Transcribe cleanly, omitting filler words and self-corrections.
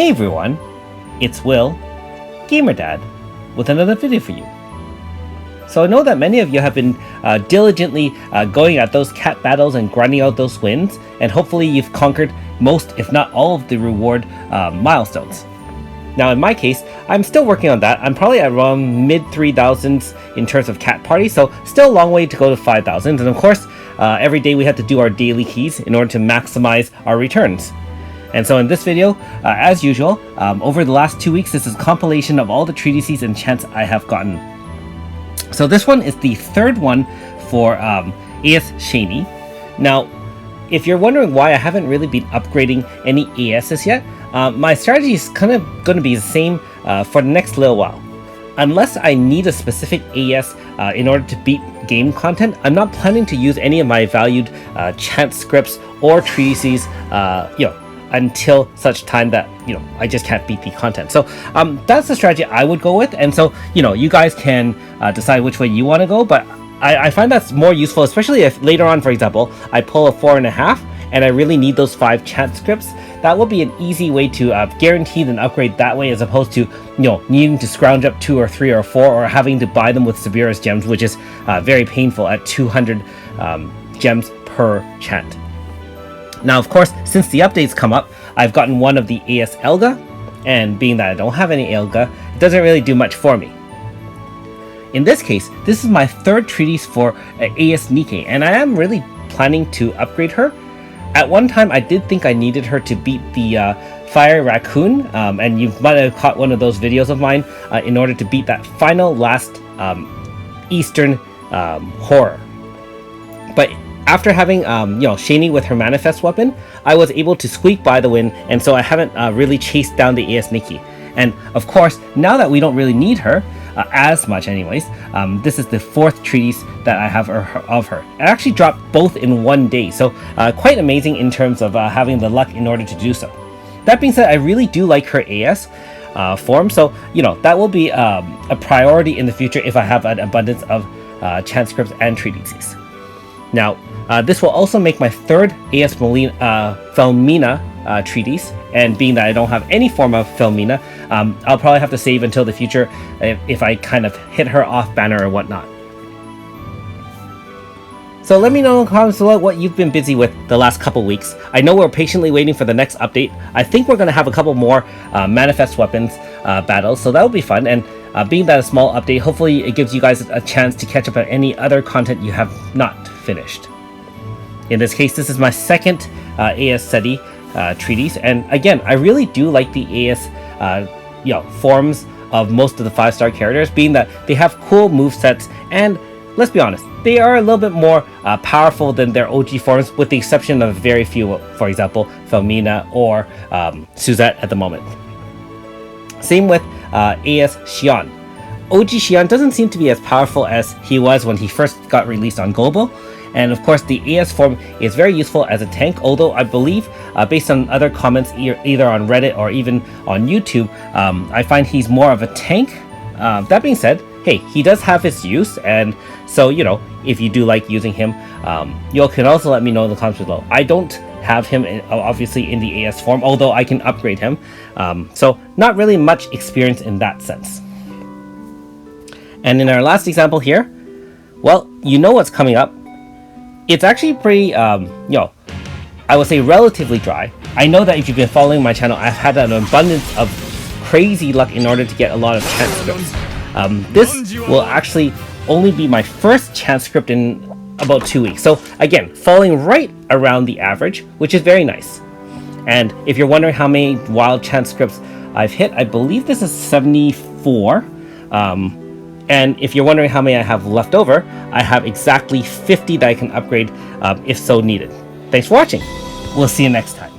Hey everyone, it's Will, GamerDad, with another video for you. So I know that many of you have been diligently going at those cat battles and grinding out those wins, and hopefully you've conquered most, if not all, of the reward milestones. Now in my case, I'm still working on that. I'm probably at around mid 3000s in terms of cat party, so still a long way to go to 5000. And of course, every day we have to do our daily keys in order to maximize our returns. And so in this video, as usual, over the last 2 weeks, this is a compilation of all the treatises and chants I have gotten. So this one is the third one for AS Shani. Now, if you're wondering why I haven't really been upgrading any ASs yet, my strategy is kind of going to be the same for the next little while. Unless I need a specific AS in order to beat game content, I'm not planning to use any of my valued chant scripts or treatises, until such time that I just can't beat the content. So that's the strategy I would go with, and so you guys can decide which way you want to go, but I find that's more useful, especially if later on, for example, I pull a 4.5 and I really need those 5 chant scripts. That will be an easy way to guarantee an upgrade that way, as opposed to needing to scrounge up 2 or 3 or 4 or having to buy them with severest gems, which is very painful at 200 gems per chant. Now, of course, since the updates come up, I've gotten one of the AS Elga, and being that I don't have any Elga, it doesn't really do much for me. In this case, this is my third treatise for AS Nike, and I am really planning to upgrade her. At one time, I did think I needed her to beat the Fire Raccoon, and you might have caught one of those videos of mine in order to beat that final last Eastern horror. But after having Shani with her manifest weapon, I was able to squeak by the win, and so I haven't really chased down the AS Nikki. And of course, now that we don't really need her as much anyways, this is the 4th treatise that I have of her. I actually dropped both in one day, so quite amazing in terms of having the luck in order to do so. That being said, I really do like her AS form, so that will be a priority in the future if I have an abundance of chant scripts and treatises. Now, this will also make my 3rd AS Felmina treatise, and being that I don't have any form of Felmina, I'll probably have to save until the future if I kind of hit her off banner or whatnot. So let me know in the comments below what you've been busy with the last couple weeks. I know we're patiently waiting for the next update. I think we're going to have a couple more manifest weapons battles, so that will be fun. And being that a small update, hopefully it gives you guys a chance to catch up on any other content you have not finished. In this case, this is my 2nd AS SETI treatise, and again, I really do like the AS forms of most of the 5-star characters, being that they have cool movesets, and let's be honest, they are a little bit more powerful than their OG forms, with the exception of very few, for example, Felmina or Suzette at the moment. Same with AS Xion. OG Xion doesn't seem to be as powerful as he was when he first got released on Global. And of course, the AS form is very useful as a tank, although I believe, based on other comments either on Reddit or even on YouTube, I find he's more of a tank. That being said, hey, he does have his use, and so, if you do like using him, you can also let me know in the comments below. I don't have him, obviously, in the AS form, although I can upgrade him. So, not really much experience in that sense. And in our last example here, well, you know what's coming up. It's actually pretty, I would say relatively dry. I know that if you've been following my channel, I've had an abundance of crazy luck in order to get a lot of chant scripts. This will actually only be my first chant script in about 2 weeks. So again, falling right around the average, which is very nice. And if you're wondering how many wild chant scripts I've hit, I believe this is 74. And if you're wondering how many I have left over, I have exactly 50 that I can upgrade if so needed. Thanks for watching. We'll see you next time.